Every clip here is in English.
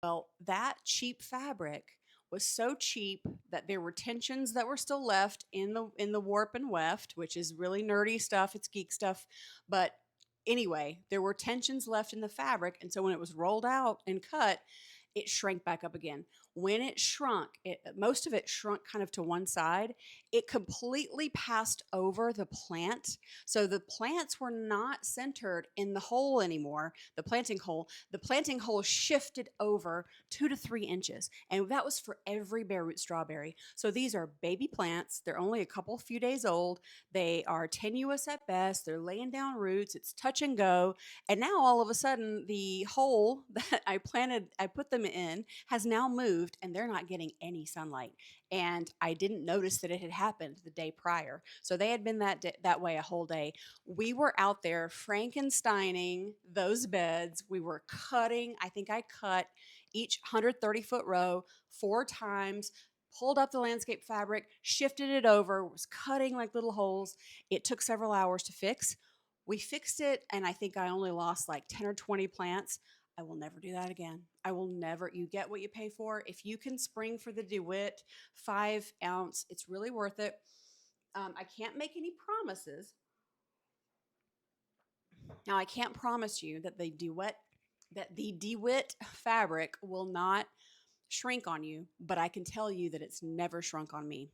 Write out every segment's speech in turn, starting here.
Well, that cheap fabric was so cheap that there were tensions that were still left in the warp and weft, which is really nerdy stuff. It's geek stuff, but anyway, there were tensions left in the fabric, and so when it was rolled out and cut, it shrank back up again. When it shrunk, most of it shrunk kind of to one side. It completely passed over the plant. So the plants were not centered in the hole anymore, the planting hole. The planting hole shifted over 2 to 3 inches. And that was for every bare root strawberry. So these are baby plants. They're only a couple few days old. They are tenuous at best. They're laying down roots. It's touch and go. And now all of a sudden, the hole that I put them in, has now moved and they're not getting any sunlight. And I didn't notice that it had happened the day prior. So they had been that way a whole day. We were out there Frankensteining those beds. We were cutting. I think I cut each 130-foot row 4 times, pulled up the landscape fabric, shifted it over, was cutting like little holes. It took several hours to fix. We fixed it, and I think I only lost like 10 or 20 plants. I will never do that again. I will never. You get what you pay for. If you can spring for the DeWitt 5 ounce, it's really worth it. I can't make any promises. Now, I can't promise you that the DeWitt fabric will not shrink on you, but I can tell you that it's never shrunk on me.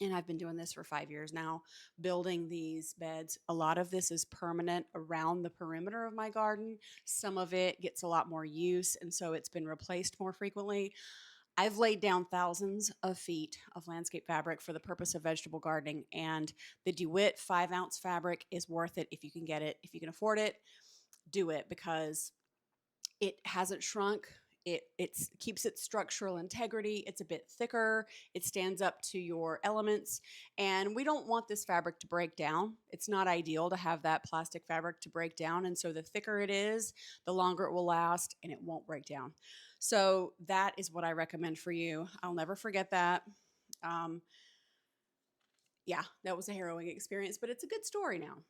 And I've been doing this for 5 years now, building these beds. A lot of this is permanent around the perimeter of my garden. Some of it gets a lot more use, and so it's been replaced more frequently. I've laid down thousands of feet of landscape fabric for the purpose of vegetable gardening, and the DeWitt 5 ounce fabric is worth it if you can get it. If you can afford it, do it, because it hasn't shrunk. It keeps its structural integrity. It's a bit thicker. It stands up to your elements. And we don't want this fabric to break down. It's not ideal to have that plastic fabric to break down. And so the thicker it is, the longer it will last and it won't break down. So that is what I recommend for you. I'll never forget that. Um, yeah, that was a harrowing experience, but it's a good story now.